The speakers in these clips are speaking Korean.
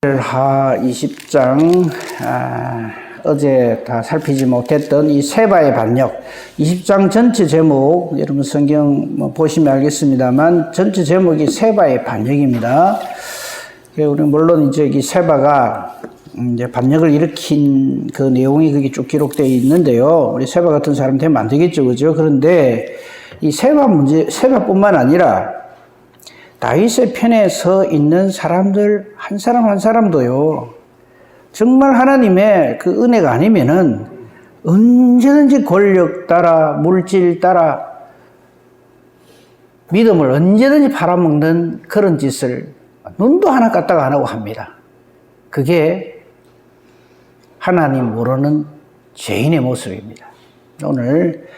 하 20장 어제 다 살피지 못했던 이 세바의 반역 20장 전체 제목 여러분 성경 보시면 알겠습니다만 전체 제목이 세바의 반역입니다. 우리 물론 이제 이 세바가 이제 반역을 일으킨 그 내용이 그게 쭉 기록되어 있는데요. 우리 세바 같은 사람 되면 안 되겠죠, 그죠? 그런데 이 세바 문제, 세바뿐만 아니라 다윗의 편에 서 있는 사람들 한 사람 한 사람도요, 정말 하나님의 그 은혜가 아니면은 언제든지 권력 따라 물질 따라 믿음을 언제든지 팔아먹는 그런 짓을 눈도 하나 까딱 안 하고 합니다. 그게 하나님 모르는 죄인의 모습입니다. 오늘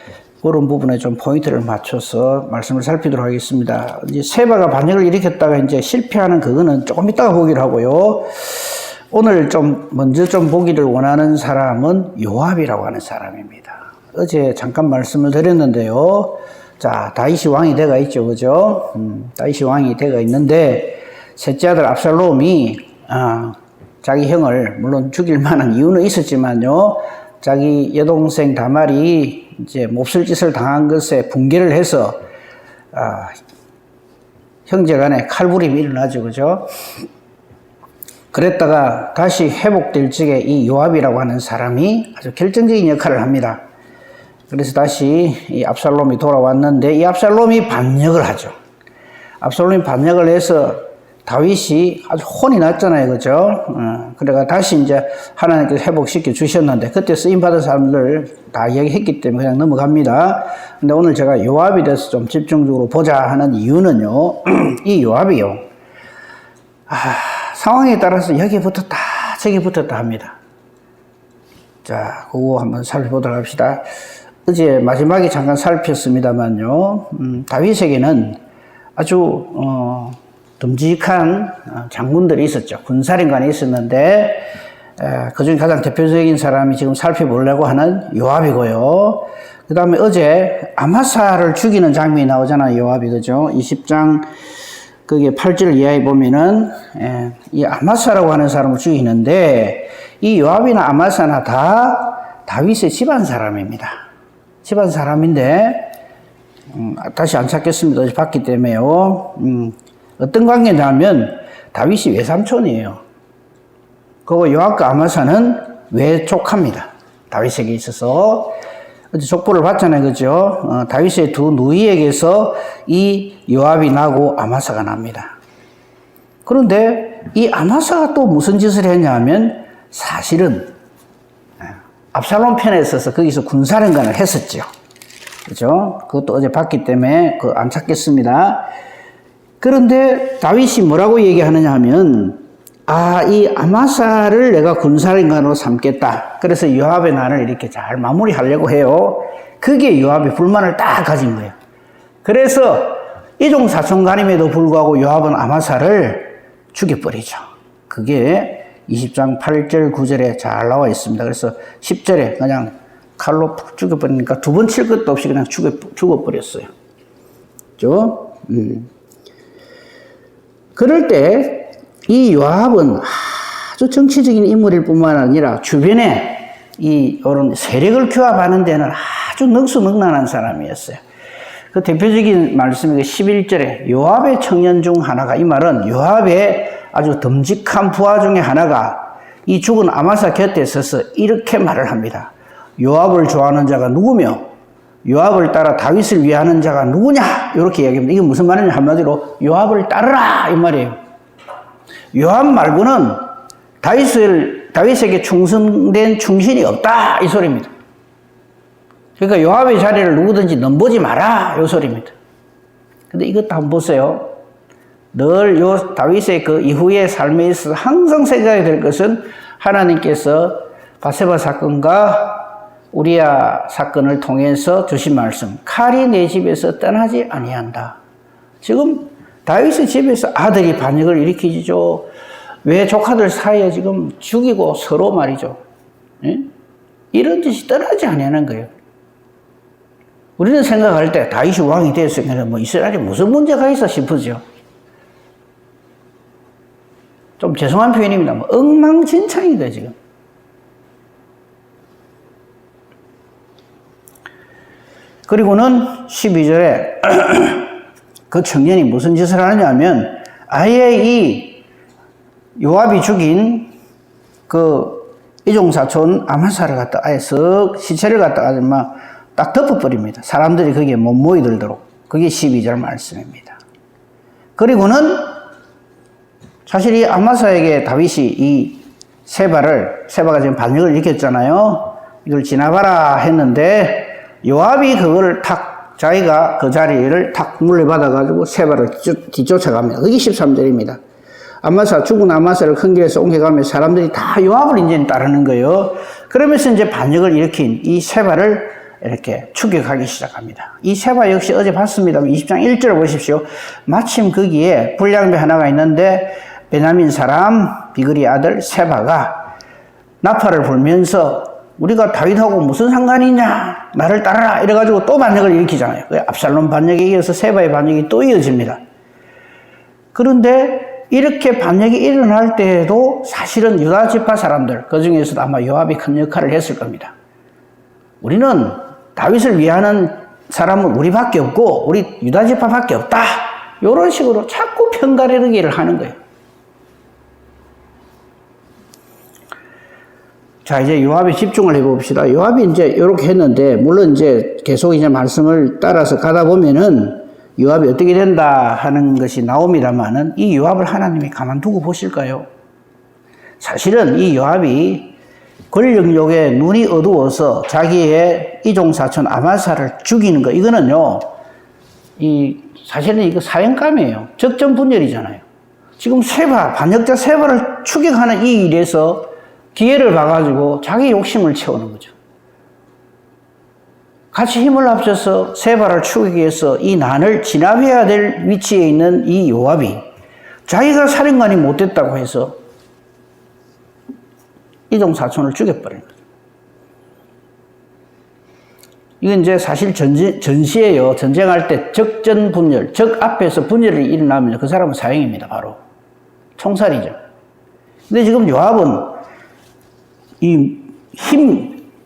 그런 부분에 좀 포인트를 맞춰서 말씀을 살피도록 하겠습니다. 이제 세바가 반역을 일으켰다가 이제 실패하는 그거는 조금 이따가 보기로 하고요. 오늘 먼저 보기를 원하는 사람은 요압이라고 하는 사람입니다. 어제 잠깐 말씀을 드렸는데요. 자, 다윗이 왕이 돼가 있죠, 그죠? 다윗이 왕이 돼가 있는데 셋째 아들 압살롬이 자기 형을 물론 죽일 만한 이유는 있었지만요. 자기 여동생 다말이 이제 몹쓸 짓을 당한 것에 분개를 해서 형제간에 칼부림이 일어나죠, 그죠? 그랬다가 다시 회복될 적에 이 요압이라고 하는 사람이 아주 결정적인 역할을 합니다. 그래서 다시 이 압살롬이 돌아왔는데 이 압살롬이 반역을 하죠. 압살롬이 반역을 해서 다윗이 아주 혼이 났잖아요, 그죠? 그래가 다시 이제 하나님께서 회복시켜 주셨는데 그때 쓰임받은 사람들 다 이야기했기 때문에 그냥 넘어갑니다. 근데 오늘 제가 요압에 대해서 좀 집중적으로 보자 하는 이유는요, 이 요압이요, 상황에 따라서 여기 붙었다 저기 붙었다 합니다. 자, 그거 한번 살펴보도록 합시다. 어제 마지막에 잠깐 살폈습니다만요, 다윗에게는 아주 듬직한 장군들이 있었죠. 군사령관이 있었는데 그중에 가장 대표적인 사람이 지금 살펴보려고 하는 요압이고요. 그 다음에 어제 아마사를 죽이는 장면이 나오잖아요, 요압이, 그죠? 20장 그게 8절 이하에 보면은 이 아마사라고 하는 사람을 죽이는데 이 요압이나 아마사나 다 다윗의 집안 사람입니다. 집안 사람인데 다시 안 찾겠습니다. 어제 봤기 때문에요. 어떤 관계냐면 다윗이 외삼촌이에요. 그리고 요압과 아마사는 외조카입니다. 다윗에게 있어서. 어제 족보를 봤잖아요, 그죠? 다윗의 두 누이에게서 이 요압이 나고 아마사가 납니다. 그런데 이 아마사가 또 무슨 짓을 했냐면 사실은 압살롬 편에 있어서 거기서 군사령관을 했었죠. 그죠? 그것도 어제 봤기 때문에 안 찾겠습니다. 그런데 다윗이 뭐라고 얘기하느냐 하면 이 아마사를 내가 군사령관으로 삼겠다. 그래서 요압의 난을 이렇게 잘 마무리하려고 해요. 그게 요압의 불만을 딱 가진 거예요. 그래서 이종 사촌간임에도 불구하고 요압은 아마사를 죽여버리죠. 그게 20장 8절 9절에 잘 나와 있습니다. 그래서 10절에 그냥 칼로 푹 죽여버리니까 두 번 칠 것도 없이 그냥 죽어버렸어요. 그죠? 그럴 때 이 요압은 아주 정치적인 인물일 뿐만 아니라 주변에 이런 세력을 규합하는 데는 아주 능수능란한 사람이었어요. 그 대표적인 말씀이 11절에 요압의 청년 중 하나가, 이 말은 요압의 아주 듬직한 부하 중에 하나가 이 죽은 아마사 곁에 서서 이렇게 말을 합니다. 요압을 좋아하는 자가 누구며 요압을 따라 다윗을 위하는 자가 누구냐? 이렇게 이야기합니다. 이게 무슨 말이냐? 한마디로 요압을 따르라 이 말이에요. 요압 말고는 다윗에게 충성된 충신이 없다 이 소리입니다. 그러니까 요압의 자리를 누구든지 넘보지 마라 이 소리입니다. 근데 이것도 한번 보세요. 늘 다윗의 그 이후의 삶에 있어서 항상 생각이 될 것은 하나님께서 바세바 사건과 우리야 사건을 통해서 주신 말씀, 칼이 내 집에서 떠나지 아니한다. 지금 다윗의 집에서 아들이 반역을 일으키죠. 왜 조카들 사이에 지금 죽이고 서로 말이죠. 예? 이런 짓이 떠나지 아니하는 거예요. 우리는 생각할 때 다윗이 왕이 됐으니까 이스라엘에 무슨 문제가 있어 싶으죠. 좀 죄송한 표현입니다. 뭐 엉망진창이다 지금. 그리고는 12절에 그 청년이 무슨 짓을 하느냐면 아예 이 요압이 죽인 그 이종사촌 아마사를 갖다 아예 쓱 시체를 갖다가 막 딱 덮어버립니다. 사람들이 거기에 못 모이들도록. 그게 12절 말씀입니다. 그리고는 사실 이 아마사에게 다윗이 이 세바가 지금 반역을 일으켰잖아요. 이걸 지나가라 했는데 요압이 그걸 탁 자기가 그 자리를 탁 물려받아가지고 세바를 뒤쫓아갑니다. 그게 13절입니다. 죽은 아마사를 큰 길에서 옮겨가며 사람들이 다 요압을 이제 따르는 거예요. 그러면서 이제 반역을 일으킨 이 세바를 이렇게 추격하기 시작합니다. 이 세바 역시 어제 봤습니다만 20장 1절을 보십시오. 마침 거기에 불량배 하나가 있는데 베냐민 사람 비그리 아들 세바가 나팔을 불면서 우리가 다윗하고 무슨 상관이냐 나를 따르라 이래가지고 또 반역을 일으키잖아요. 압살롬 반역에 이어서 세바의 반역이 또 이어집니다. 그런데 이렇게 반역이 일어날 때에도 사실은 유다 지파 사람들 그 중에서도 아마 요압이 큰 역할을 했을 겁니다. 우리는 다윗을 위하는 사람은 우리밖에 없고 우리 유다 지파밖에 없다. 이런 식으로 자꾸 편가르기를 하는 거예요. 자, 이제 요압에 집중을 해봅시다. 요압이 이제 이렇게 했는데, 물론 이제 계속 이제 말씀을 따라서 가다 보면은 요압이 어떻게 된다 하는 것이 나옵니다만은 이 요압을 하나님이 가만두고 보실까요? 사실은 이 요압이 권력욕에 눈이 어두워서 자기의 이종사촌 아마사를 죽이는 거, 이거는요, 사실은 이거 사형감이에요. 적전분열이잖아요. 지금 반역자 세바를 추격하는 이 일에서 기회를 봐가지고 자기 욕심을 채우는 거죠. 같이 힘을 합쳐서 세바를 추격해서 이 난을 진압해야 될 위치에 있는 이 요압이 자기가 사령관이 못됐다고 해서 이종사촌을 죽여버리는 거죠. 이건 이제 사실 전시예요. 전쟁할 때 적전분열, 적 앞에서 분열이 일어나면 그 사람은 사형입니다. 바로 총살이죠. 근데 지금 요압은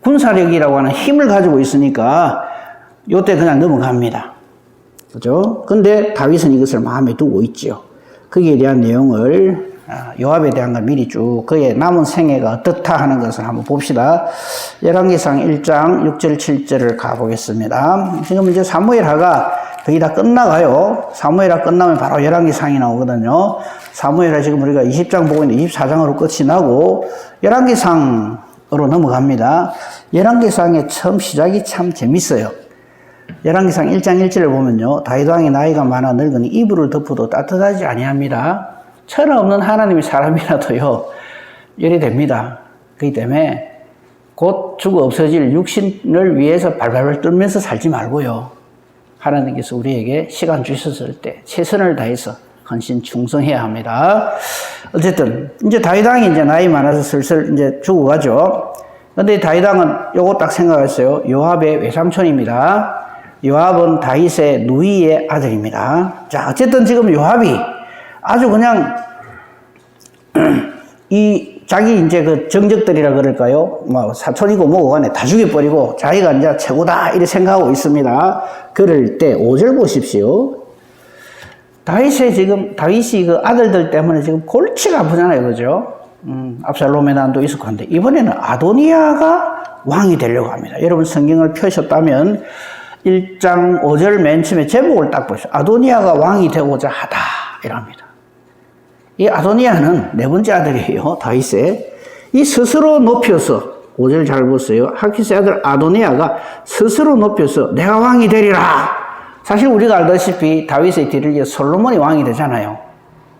군사력이라고 하는 힘을 가지고 있으니까 요때 그냥 넘어갑니다. 그죠? 근데 다윗은 이것을 마음에 두고 있죠. 거기에 대한 내용을 요압에 대한 걸 미리 쭉 그의 남은 생애가 어떻다 하는 것을 한번 봅시다. 열왕기상 1장 6절 7절을 가보겠습니다. 지금 이제 사무엘하가 거의 다 끝나가요. 사무엘하 끝나면 바로 열왕기상이 나오거든요. 사무엘하 지금 우리가 20장 보고 있는데 24장으로 끝이 나고 열왕기상으로 넘어갑니다. 열왕기상의 처음 시작이 참 재밌어요. 열왕기상 1장 1절을 보면요. 다윗 왕이 나이가 많아 늙으니 이불을 덮어도 따뜻하지 아니합니다. 철없는 하나님의 사람이라도요, 열이 됩니다. 그렇기 때문에 곧 죽어 없어질 육신을 위해서 발발발 떨면서 살지 말고요. 하나님께서 우리에게 시간 주셨을 때 최선을 다해서 헌신 충성해야 합니다. 어쨌든, 이제 다윗 왕이 이제 나이 많아서 슬슬 이제 죽어가죠. 근데 다윗 왕은 요거 딱 생각했어요. 요압의 외삼촌입니다. 요압은 다윗의 누이의 아들입니다. 자, 어쨌든 지금 요압이 아주 그냥, 자기 이제 그 정적들이라 그럴까요? 뭐 사촌이고 뭐고 간에 다 죽여버리고 자기가 이제 최고다, 이렇게 생각하고 있습니다. 그럴 때 5절 보십시오. 다윗이 그 아들들 때문에 지금 골치가 아프잖아요. 그죠? 압살롬의 난도 있었고 한데, 이번에는 아도니아가 왕이 되려고 합니다. 여러분 성경을 펴셨다면 1장 5절 맨 처음에 제목을 딱 보시죠. 아도니아가 왕이 되고자 하다. 이랍니다. 이 아도니아는 네 번째 아들이에요. 다윗의. 이 스스로 높여서, 5절 잘 보세요. 하키스의 아들 아도니아가 스스로 높여서 내가 왕이 되리라. 사실 우리가 알다시피 다윗의 뒤를 이어 솔로몬이 왕이 되잖아요.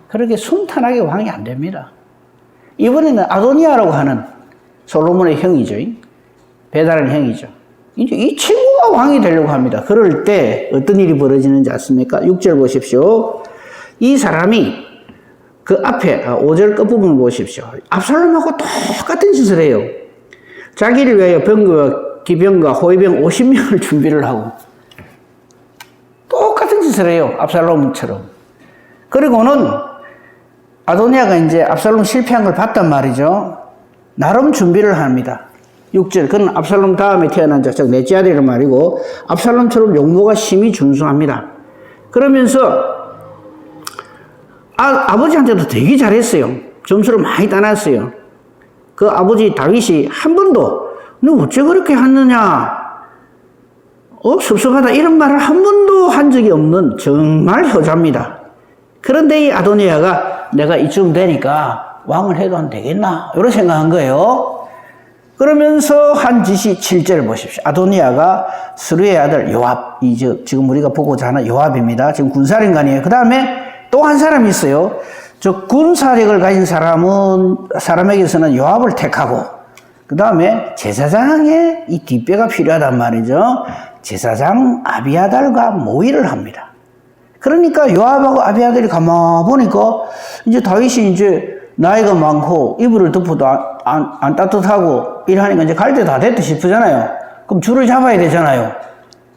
그렇게 순탄하게 왕이 안 됩니다. 이번에는 아도니아라고 하는 솔로몬의 형이죠. 배다른 형이죠. 이제 이 친구가 왕이 되려고 합니다. 그럴 때 어떤 일이 벌어지는지 아십니까? 6절 보십시오. 이 사람이 그 앞에 5절 끝부분을 보십시오. 압살롬하고 똑같은 짓을 해요. 자기를 위하여 병과 기병과 호위병 50명을 준비를 하고 똑같은 짓을 해요. 압살롬처럼. 그리고는 아도니아가 이제 압살롬 실패한 걸 봤단 말이죠. 나름 준비를 합니다. 6절, 그는 압살롬 다음에 태어난 자, 즉 넷째 아들이란 말이고, 압살롬처럼 용모가 심히 준수합니다. 그러면서, 아버지한테도 되게 잘했어요. 점수를 많이 따놨어요. 그 아버지 다윗이 한 번도, 너 어째 그렇게 했느냐? 섭섭하다. 이런 말을 한 번도 한 적이 없는 정말 효자입니다. 그런데 이 아도니아가 내가 이쯤 되니까 왕을 해도 안 되겠나? 이런 생각한 거예요. 그러면서 한 짓이 7절을 보십시오. 아도니아가 스루의 아들 요압, 지금 우리가 보고자 하는 요압입니다. 지금 군사령관이에요. 그 다음에 또 한 사람이 있어요. 저 군사력을 가진 사람에게서는 요압을 택하고, 그 다음에 제사장의 이 뒷배가 필요하단 말이죠. 제사장 아비아달과 모의를 합니다. 그러니까 요압하고 아비아달이 가만 보니까 이제 다윗이 이제 나이가 많고 이불을 덮어도 안 따뜻하고 이러니까 이제 갈 때 다 됐다 싶으잖아요. 그럼 줄을 잡아야 되잖아요.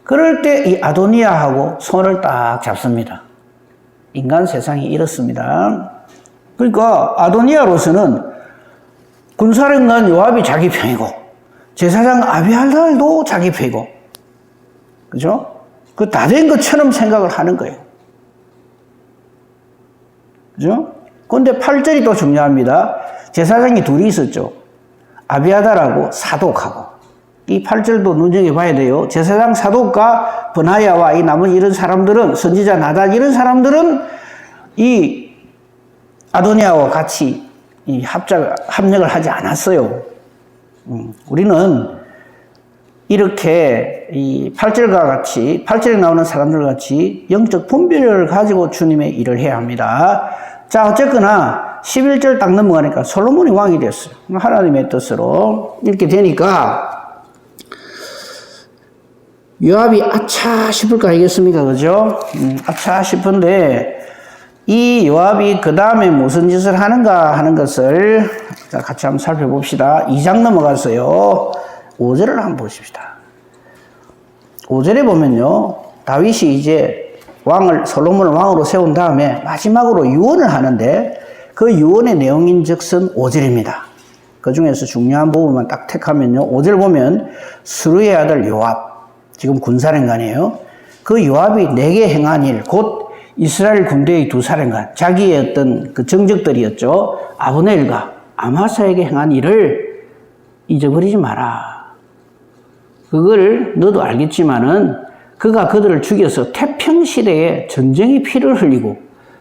그럴 때 이 아도니아하고 손을 딱 잡습니다. 인간 세상이 이렇습니다. 그러니까 아도니아로서는 군사령관 요압이 자기 편이고 제사장 아비아달도 자기 편이고, 그죠? 그 다 된 것처럼 생각을 하는 거예요. 그죠? 그런데 8절이 또 중요합니다. 제사장이 둘이 있었죠. 아비아달하고 사독하고. 이 8절도 눈여겨봐야 돼요. 제사장 사독과 브나야와 이 나머지 이런 사람들은, 선지자 나단 이런 사람들은 이 아도니아와 같이 이 합력을 하지 않았어요. 우리는 이렇게 이 8절과 같이, 8절에 나오는 사람들 같이 영적 분별을 가지고 주님의 일을 해야 합니다. 자, 어쨌거나 11절 딱 넘어가니까 솔로몬이 왕이 됐어요. 하나님의 뜻으로. 이렇게 되니까 요압이 아차 싶을 거 아니겠습니까? 그죠? 아차 싶은데 이 요압이 그 다음에 무슨 짓을 하는가 하는 것을 자, 같이 한번 살펴봅시다. 2장 넘어갔어요. 5절을 한번 보십시다. 5절에 보면요, 다윗이 이제 솔로몬을 왕으로 세운 다음에 마지막으로 유언을 하는데 그 유언의 내용인즉슨 5절입니다. 그 중에서 중요한 부분만 딱 택하면요, 5절 보면 스루의 아들 요압, 지금 군사령관이에요. 그 요압이 내게 행한 일, 곧 이스라엘 군대의 두 사령관, 자기의 어떤 그 정적들이었죠. 아브넬과 아마사에게 행한 일을 잊어버리지 마라. 그걸 너도 알겠지만은 그가 그들을 죽여서 태평시대에 전쟁의 피를 흘리고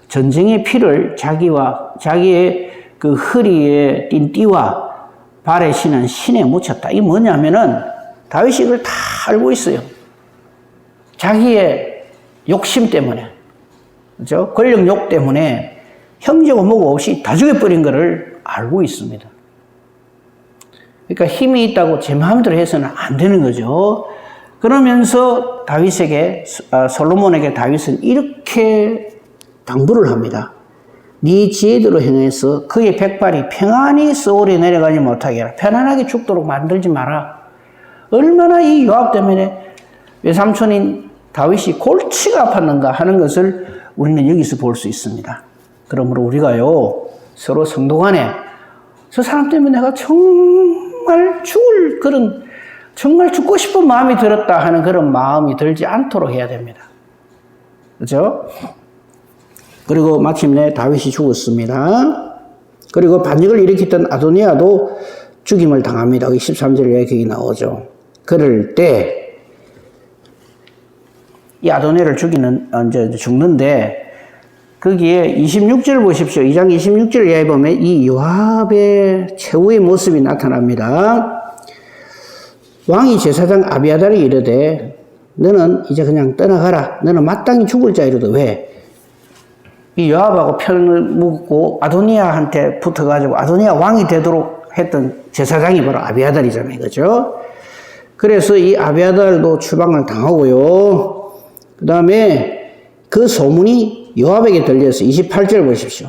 전쟁의 피를 자기의 그 허리에 띈 띠와 발에 신은 신에 묻혔다. 이게 뭐냐면은 다윗이 이걸 다 알고 있어요. 자기의 욕심 때문에, 그죠? 권력욕 때문에 형제고 뭐고 없이 다 죽여버린 것을 알고 있습니다. 그러니까 힘이 있다고 제 마음대로 해서는 안 되는 거죠. 그러면서 솔로몬에게 다윗은 이렇게 당부를 합니다. 네 지혜대로 행해서 그의 백발이 평안히 서울에 내려가지 못하게 하라. 편안하게 죽도록 만들지 마라. 얼마나 이 요압 때문에 외삼촌인 다윗이 골치가 아팠는가 하는 것을 우리는 여기서 볼 수 있습니다. 그러므로 우리가요, 서로 성도 간에 저 사람 때문에 내가 정말 정말 죽고 싶은 마음이 들었다 하는 그런 마음이 들지 않도록 해야 됩니다. 그죠? 그리고 마침내 다윗이 죽었습니다. 그리고 반역을 일으켰던 아도니아도 죽임을 당합니다. 13절에 얘기 나오죠. 그럴 때 이 아도니아를 죽는데 거기에 26절 보십시오. 2장 26절 이하에 보면 이 요압의 최후의 모습이 나타납니다. 왕이 제사장 아비아달이 이르되 너는 이제 그냥 떠나가라. 너는 마땅히 죽을 자이로다. 왜? 이 요압하고 편을 묻고 아도니아한테 붙어가지고 아도니아 왕이 되도록 했던 제사장이 바로 아비아달이잖아요. 그죠? 그래서 이 아비아달도 추방을 당하고요. 그 다음에 그 소문이 요압에게 들려서 28절 보십시오.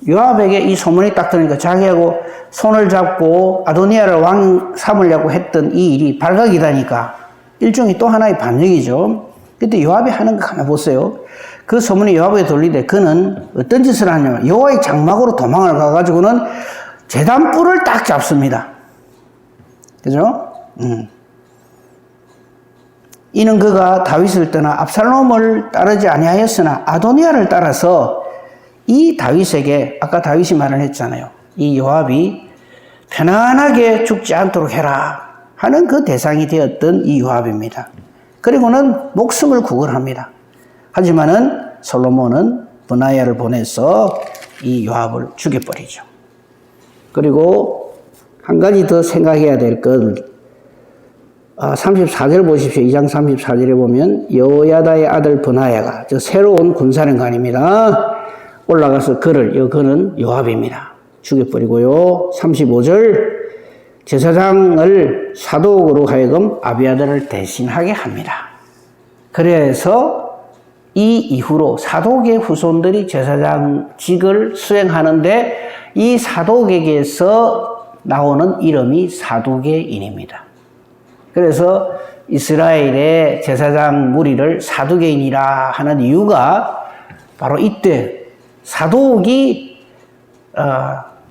요압에게 이 소문이 딱 들으니까 자기하고 손을 잡고 아도니아를 왕 삼으려고 했던 이 일이 발각이 되니까 일종의 또 하나의 반역이죠. 그때 요압이 하는 거 가만 보세요. 그 소문이 요압에게 돌리되 그는 어떤 짓을 하냐면 여호와의 장막으로 도망을 가가지고는 제단 뿔을 딱 잡습니다. 그죠? 이는 그가 다윗을 떠나 압살롬을 따르지 아니하였으나 아도니아를 따라서 이 다윗에게 아까 다윗이 말을 했잖아요. 이 요압이 편안하게 죽지 않도록 해라 하는 그 대상이 되었던 이 요압입니다. 그리고는 목숨을 구걸합니다. 하지만은 솔로몬은 브나야를 보내서 이 요압을 죽여버리죠. 그리고 한 가지 더 생각해야 될 건 34절 보십시오. 2장 34절에 보면 여호야다의 아들 브나야가 저 새로운 군사령관입니다. 올라가서 그는 요압입니다. 죽여버리고요. 35절 제사장을 사독으로 하여금 아비아들을 대신하게 합니다. 그래서 이 이후로 사독의 후손들이 제사장직을 수행하는데 이 사독에게서 나오는 이름이 사두개인입니다. 그래서 이스라엘의 제사장 무리를 사두개인이라 하는 이유가 바로 이때 사독이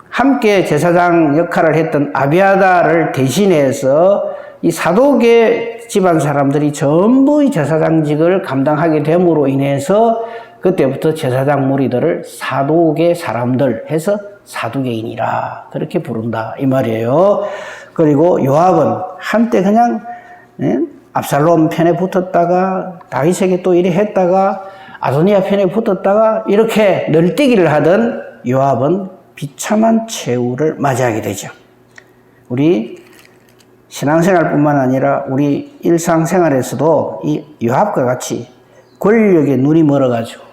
함께 제사장 역할을 했던 아비아다를 대신해서 이 사독의 집안 사람들이 전부 이 제사장직을 감당하게 됨으로 인해서 그때부터 제사장 무리들을 사독의 사람들 해서 사두개인이라 그렇게 부른다 이 말이에요. 그리고 요압은 한때 그냥 압살롬 편에 붙었다가 다윗에게 또 이래 했다가 아도니아 편에 붙었다가 이렇게 널뛰기를 하던 요압은 비참한 최후를 맞이하게 되죠. 우리 신앙생활뿐만 아니라 우리 일상생활에서도 이 요압과 같이 권력에 눈이 멀어가지고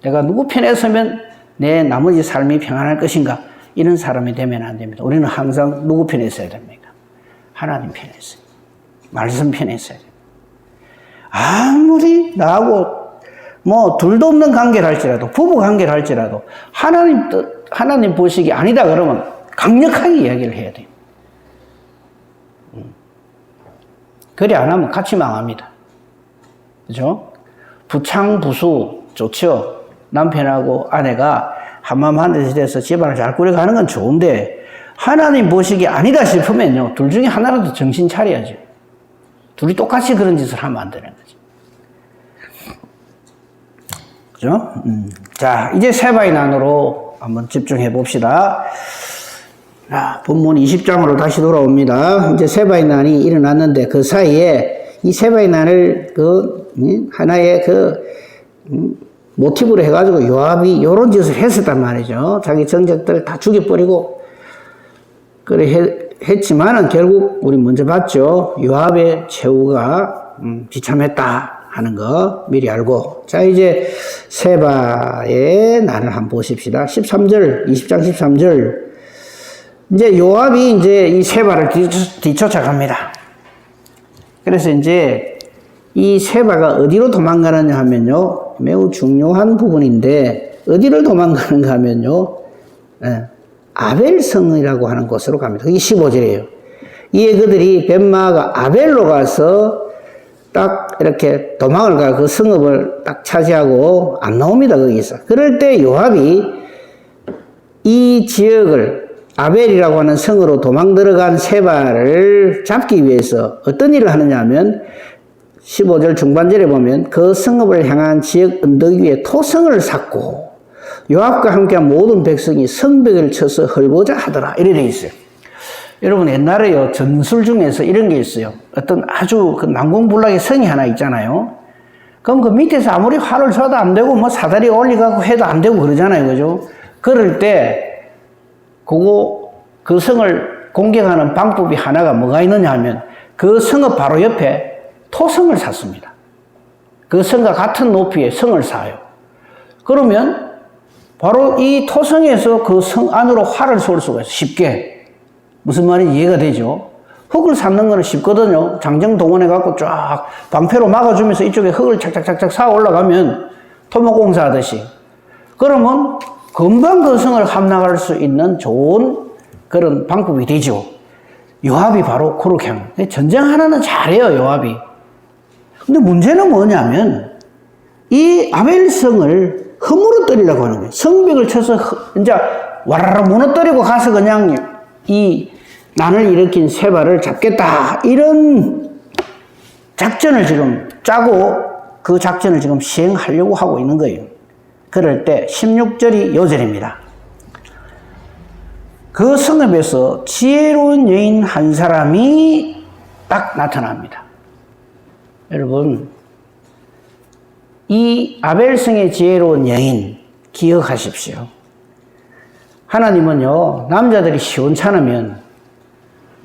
내가 누구 편에 서면 내 나머지 삶이 평안할 것인가 이런 사람이 되면 안 됩니다. 우리는 항상 누구 편에 있어야 됩니까? 하나님 편에 있어요. 말씀 편에 있어야 됩니다. 아무리 나하고 뭐 둘도 없는 관계를 할지라도 부부 관계를 할지라도 하나님 보시기 아니다 그러면 강력하게 이야기를 해야 돼요. 그래 안 하면 같이 망합니다. 그죠? 부창부수 좋죠. 남편하고 아내가 한마음 한뜻이 돼서 집안을 잘 꾸려가는 건 좋은데 하나님 보시기 아니다 싶으면요. 둘 중에 하나라도 정신 차려야죠. 둘이 똑같이 그런 짓을 하면 안 되는 거죠. 그죠? 자, 이제 세바의 난으로 한번 집중해 봅시다. 본문 20장으로 다시 돌아옵니다. 이제 세바의 난이 일어났는데 그 사이에 이 세바의 난을 하나의 모티브로 해가지고 요압이 이런 짓을 했었단 말이죠. 자기 정적들 다 죽여버리고 그래 했지만은 결국 우리 먼저 봤죠. 요압의 최후가 비참했다 하는 거 미리 알고. 자, 이제 세바의 난을 한번 보십시다. 13절, 20장 13절. 이제 요압이 이제 이 세바를 뒤쫓아갑니다. 그래서 이제 이 세바가 어디로 도망가느냐 하면요. 매우 중요한 부분인데 어디를 도망가는가 하면요. 아벨성이라고 하는 곳으로 갑니다. 그게 15절이에요. 이에 그들이 벳마가 아벨로 가서 딱 이렇게 도망을 가 그 성읍을 딱 차지하고 안 나옵니다. 거기서. 그럴 때 요압이 이 지역을 아벨이라고 하는 성으로 도망 들어간 세바를 잡기 위해서 어떤 일을 하느냐 하면 15절 중반절에 보면 그 성읍을 향한 지역 언덕 위에 토성을 쌓고 요압과 함께한 모든 백성이 성벽을 쳐서 헐보자 하더라. 이래 돼 있어요. 여러분 옛날에요 전술 중에서 이런 게 있어요. 어떤 아주 그 난공불락의 성이 하나 있잖아요. 그럼 그 밑에서 아무리 활을 쏴도 안 되고 뭐 사다리 올리가고 해도 안 되고 그러잖아요. 그죠? 그럴 때 그 성을 공격하는 방법이 하나가 뭐가 있느냐 하면 그 성읍 바로 옆에 토성을 샀습니다. 그 성과 같은 높이의 성을 사요. 그러면 바로 이 토성에서 그 성 안으로 활을 쏠 수가 있어요. 쉽게. 무슨 말인지 이해가 되죠? 흙을 쌓는 거는 쉽거든요. 장정 동원해갖고 쫙 방패로 막아주면서 이쪽에 흙을 착착착착 쌓아 올라가면 토목공사 하듯이. 그러면 금방 그 성을 함락할 수 있는 좋은 그런 방법이 되죠. 요압이 바로 그렇게 합니다. 전쟁 하나는 잘해요, 요압이. 근데 문제는 뭐냐면 이 아벨성을 허물어뜨리려고 하는 거예요. 성벽을 쳐서 이제 와라라 무너뜨리고 가서 그냥 이 난을 일으킨 세바를 잡겠다. 이런 작전을 지금 짜고 그 작전을 지금 시행하려고 하고 있는 거예요. 그럴 때 16절이 요절입니다. 그 성읍에서 지혜로운 여인 한 사람이 딱 나타납니다. 여러분, 이 아벨성의 지혜로운 여인 기억하십시오. 하나님은요, 남자들이 시원찮으면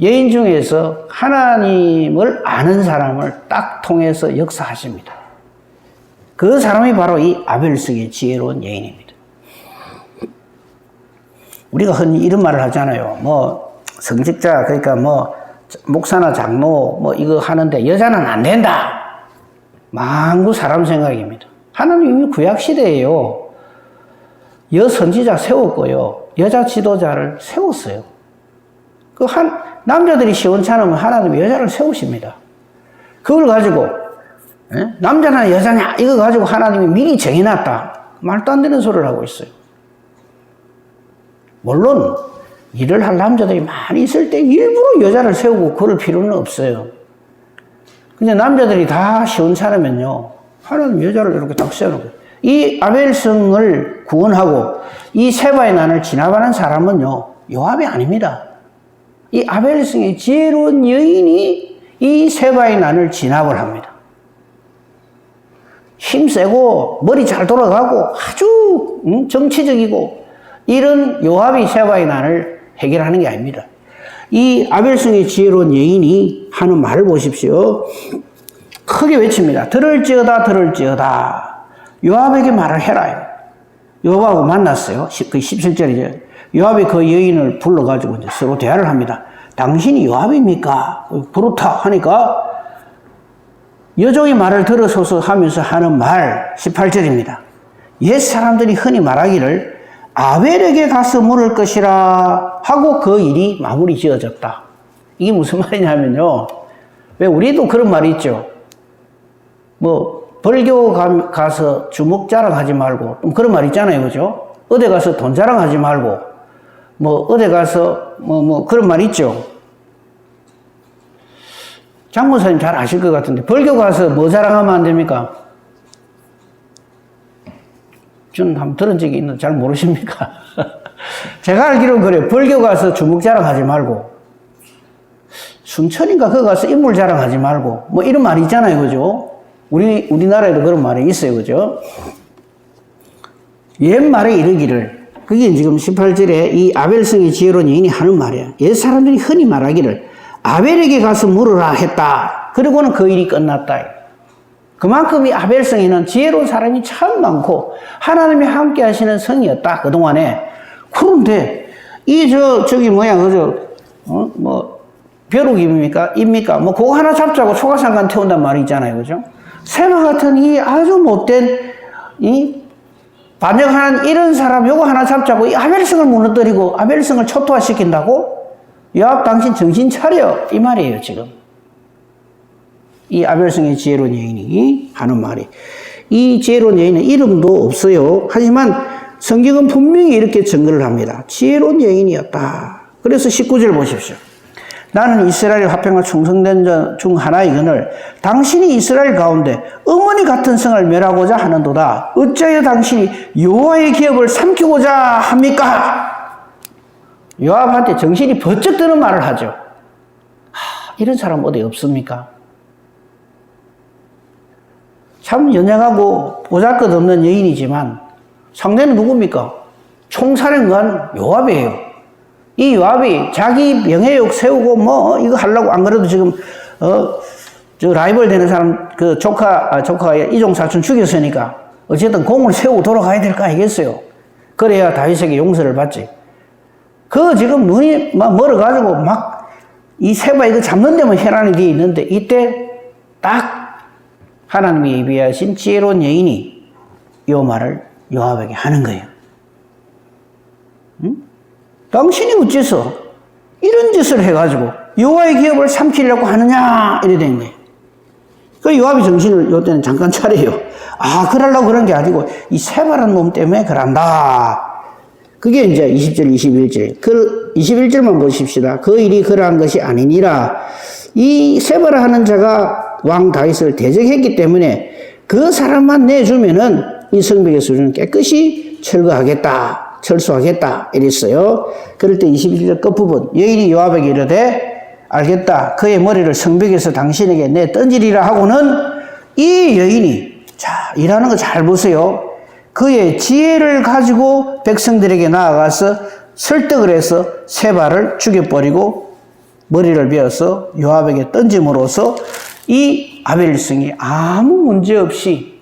여인 중에서 하나님을 아는 사람을 딱 통해서 역사하십니다. 그 사람이 바로 이 아벨성의 지혜로운 여인입니다. 우리가 흔히 이런 말을 하잖아요. 뭐 성직자, 그러니까 뭐 목사나 장로 뭐 이거 하는데 여자는 안 된다. 만구 사람 생각입니다. 하나님이 구약시대에요, 여선지자 세웠고요, 여자 지도자를 세웠어요. 남자들이 시원찮으면 하나님이 여자를 세우십니다. 그걸 가지고 남자나 여자냐 이거 가지고 하나님이 미리 정해놨다. 말도 안 되는 소리를 하고 있어요. 물론 일을 할 남자들이 많이 있을 때 일부러 여자를 세우고 그럴 필요는 없어요. 근데 남자들이 다 시원찮으면요, 하나님 여자를 이렇게 딱 세워놓고, 이 아벨성을 구원하고 이 세바의 난을 진압하는 사람은요, 요압이 아닙니다. 이 아벨성의 지혜로운 여인이 이 세바의 난을 진압을 합니다. 힘세고 머리 잘 돌아가고 아주 정치적이고 이런 요압이 세바의 난을 해결하는 게 아닙니다. 이 아벨성의 지혜로운 여인이 하는 말을 보십시오. 크게 외칩니다. 들을지어다 들을지어다. 요압에게 말을 해라. 요압하고 만났어요. 그 17절이죠. 요압이 그 여인을 불러가지고 이제 서로 대화를 합니다. 당신이 요압입니까? 그렇다 하니까 여종이 말을 들어서서 하면서 하는 말 18절입니다. 옛 사람들이 흔히 말하기를 아벨에게 가서 물을 것이라 하고 그 일이 마무리 지어졌다. 이게 무슨 말이냐면요, 왜 우리도 그런 말이 있죠. 뭐 벌교 가서 주먹 자랑하지 말고 그런 말 있잖아요, 그죠? 어디 가서 돈 자랑하지 말고 뭐 어디 가서 뭐 그런 말 있죠. 장모사님 잘 아실 것 같은데 벌교 가서 뭐 자랑하면 안 됩니까? 전 한번 들은 적이 있는데 잘 모르십니까? 제가 알기로는 그래요. 벌교 가서 주먹 자랑하지 말고, 순천인가 그거 가서 인물 자랑하지 말고, 뭐 이런 말이 있잖아요, 그죠? 우리나라에도 그런 말이 있어요, 그죠? 옛말에 이르기를, 그게 지금 18절에 이 아벨성의 지혜로운 여인이 하는 말이야. 옛 사람들이 흔히 말하기를 아벨에게 가서 물으라 했다. 그리고는 그 일이 끝났다. 그만큼 이 아벨성에는 지혜로운 사람이 참 많고 하나님이 함께 하시는 성이었다, 그동안에. 그런데 저기 뭐야, 그죠? 뭐 벼룩입니까? 입니까? 뭐 그거 하나 잡자고 초가상관 태운단 말이 있잖아요, 그죠? 세바 같은 이 아주 못된 이 반역하는 이런 사람 요거 하나 잡자고 이 아벨성을 무너뜨리고 아벨성을 초토화시킨다고? 요압 당신 정신 차려, 이 말이에요, 지금. 이 아벨성의 지혜로운 여인이 하는 말이. 이 지혜로운 여인은 이름도 없어요. 하지만 성경은 분명히 이렇게 증거를 합니다. 지혜로운 여인이었다. 그래서 19절 보십시오. 나는 이스라엘 화평과 충성된 자 중 하나이거늘 당신이 이스라엘 가운데 어머니 같은 성을 멸하고자 하는도다. 어찌하여 당신이 여호와의 기업을 삼키고자 합니까? 요압한테 정신이 번쩍 드는 말을 하죠. 이런 사람 어디 없습니까? 참 연약하고 보잘것없는 여인이지만 상대는 누굽니까? 총사령관 요압이에요. 이 요압이 자기 명예욕 세우고 뭐 이거 하려고, 안 그래도 지금 저 라이벌 되는 사람 그 조카가 이종 사촌 죽였으니까 어쨌든 공을 세우고 돌아가야 될 거 아니겠어요? 그래야 다윗에게 용서를 받지. 그 지금 눈이 막 멀어가지고 막 이 세바 이거 잡는 데만 혈안이 되어 있는데 이때 딱 하나님이 예비하신 지혜로운 여인이 이 말을 요압에게 하는 거예요. 응? 당신이 어째서 이런 짓을 해가지고 여호와의 기업을 삼키려고 하느냐, 이래 된 거예요. 그 요압이 정신을 요때는 잠깐 차려요. 그러려고 그런 게 아니고 이 세바라는 놈 때문에 그런다. 그게 이제 20절, 21절. 그 21절만 보십시다. 그 일이 그러한 것이 아니니라. 이 세바라 하는 자가 왕 다윗을 대적했기 때문에 그 사람만 내주면은 이 성벽의 수준은 깨끗이 철수하겠다. 이랬어요. 그럴 때 21절 끝부분. 여인이 요압에게 이르되 알겠다. 그의 머리를 성벽에서 당신에게 내 던지리라 하고는 이 여인이 일하는 거 잘 보세요. 그의 지혜를 가지고 백성들에게 나아가서 설득을 해서 세바를 죽여버리고 머리를 베어서 요압에게 던짐으로써 이 아벨성이 아무 문제 없이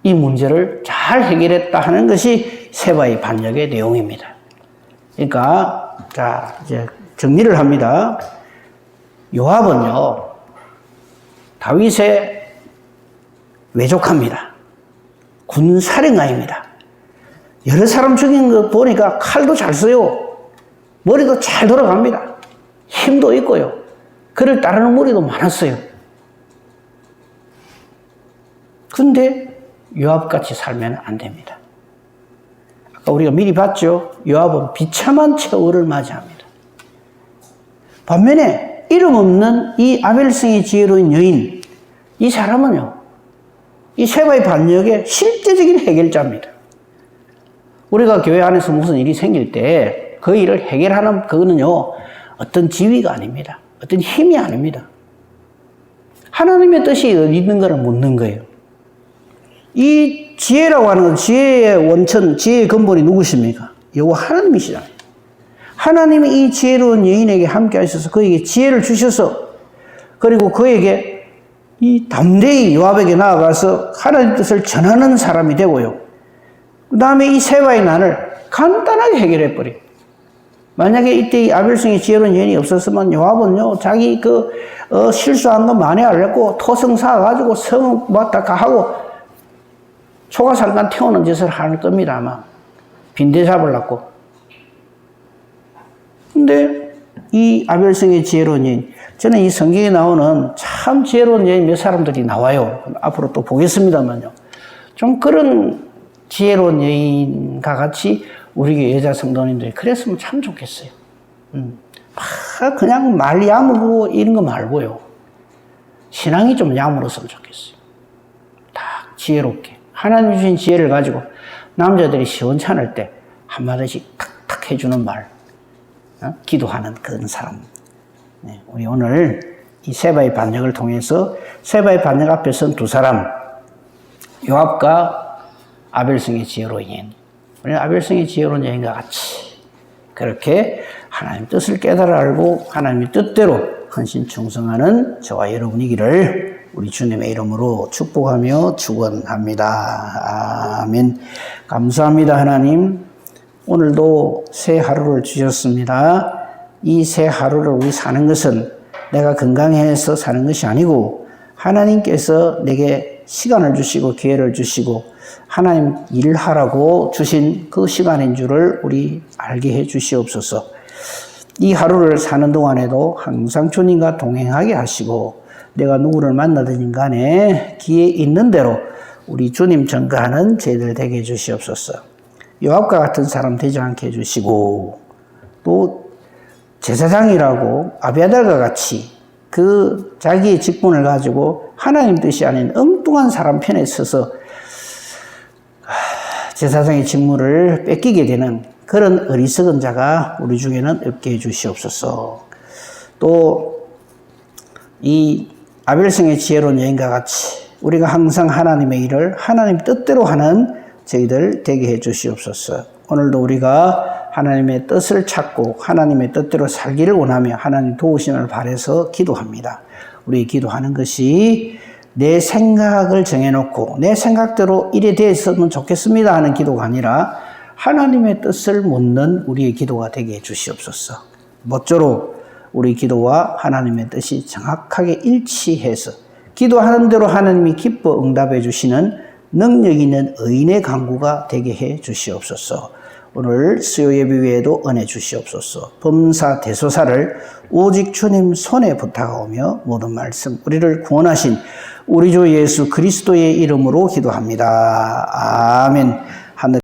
이 문제를 잘 해결했다 하는 것이 세바의 반역의 내용입니다. 그러니까 이제 정리를 합니다. 요압은요 다윗의 외족합니다. 군사령관입니다. 여러 사람 죽인 거 보니까 칼도 잘 써요. 머리도 잘 돌아갑니다. 힘도 있고요. 그를 따르는 무리도 많았어요. 근데 요압같이 살면 안 됩니다. 아까 우리가 미리 봤죠. 요압은 비참한 처우를 맞이합니다. 반면에 이름 없는 이 아벨성의 지혜로운 여인, 이 사람은요 이 세바의 반역의 실제적인 해결자입니다. 우리가 교회 안에서 무슨 일이 생길 때 그 일을 해결하는 그거는요 어떤 지위가 아닙니다. 어떤 힘이 아닙니다. 하나님의 뜻이 있는 거를 묻는 거예요. 이 지혜라고 하는 건 지혜의 원천, 지혜의 근본이 누구십니까? 여호와 하나님이시잖아요. 하나님이 이 지혜로운 여인에게 함께 하셔서 그에게 지혜를 주셔서 그리고 그에게 이 담대히 요압에게 나아가서 하나님 뜻을 전하는 사람이 되고요. 그 다음에 이 세바의 난을 간단하게 해결해버려요. 만약에 이때 이 아벨성의 지혜로운 여인이 없었으면 요압은요, 자기 실수한 거 많이 알렸고, 토성 쌓아가지고 성 왔다 가하고, 초가살간 태우는 짓을 할 겁니다, 아마. 빈대 잡으려고. 근데 이 아벨성의 지혜로운 여인, 저는 이 성경에 나오는 참 지혜로운 여인 몇 사람들이 나와요. 앞으로 또 보겠습니다만요. 좀 그런 지혜로운 여인과 같이 우리 여자 성도님들이 그랬으면 참 좋겠어요. 그냥 말 야무고 이런 거 말고요. 신앙이 좀 야물었으면 좋겠어요. 다 지혜롭게. 하나님 주신 지혜를 가지고 남자들이 시원찮을 때 한마디씩 탁탁 해주는 말. 기도하는 그런 사람. 네, 우리 오늘 이 세바의 반역을 통해서 세바의 반역 앞에 선 두 사람, 요압과 아벨성의 지혜로운 여인. 우리는 아벨성의 지혜로운 여인과 같이 그렇게 하나님 뜻을 깨달아 알고 하나님의 뜻대로 헌신 충성하는 저와 여러분이기를 우리 주님의 이름으로 축복하며 축원합니다. 아멘. 감사합니다, 하나님. 오늘도 새 하루를 주셨습니다. 이 새 하루를 우리 사는 것은 내가 건강해서 사는 것이 아니고 하나님께서 내게 시간을 주시고 기회를 주시고 하나님 일하라고 주신 그 시간인 줄을 우리 알게 해 주시옵소서. 이 하루를 사는 동안에도 항상 주님과 동행하게 하시고 내가 누구를 만나든 간에 기회 있는 대로 우리 주님 전가하는 저희들 되게 해 주시옵소서. 요압과 같은 사람 되지 않게 해주시고 또 제사장이라고 아비아달과 같이 그 자기의 직분을 가지고 하나님 뜻이 아닌 엉뚱한 사람 편에 서서 제사장의 직무를 뺏기게 되는 그런 어리석은 자가 우리 중에는 없게 해주시옵소서. 또 이 아벨성의 지혜로운 여인과 같이 우리가 항상 하나님의 일을 하나님 뜻대로 하는 저희들 되게 해 주시옵소서. 오늘도 우리가 하나님의 뜻을 찾고 하나님의 뜻대로 살기를 원하며 하나님 도우심을 바라서 기도합니다. 우리 기도하는 것이 내 생각을 정해놓고 내 생각대로 이래 됐으면 좋겠습니다 하는 기도가 아니라 하나님의 뜻을 묻는 우리의 기도가 되게 해 주시옵소서. 모쪼록 우리 기도와 하나님의 뜻이 정확하게 일치해서 기도하는 대로 하나님이 기뻐 응답해 주시는 능력 있는 의인의 강구가 되게 해 주시옵소서. 오늘 수요 예배 위에도 은혜 주시옵소서. 범사 대소사를 오직 주님 손에 부탁하오며 모든 말씀 우리를 구원하신 우리 주 예수 그리스도의 이름으로 기도합니다. 아멘.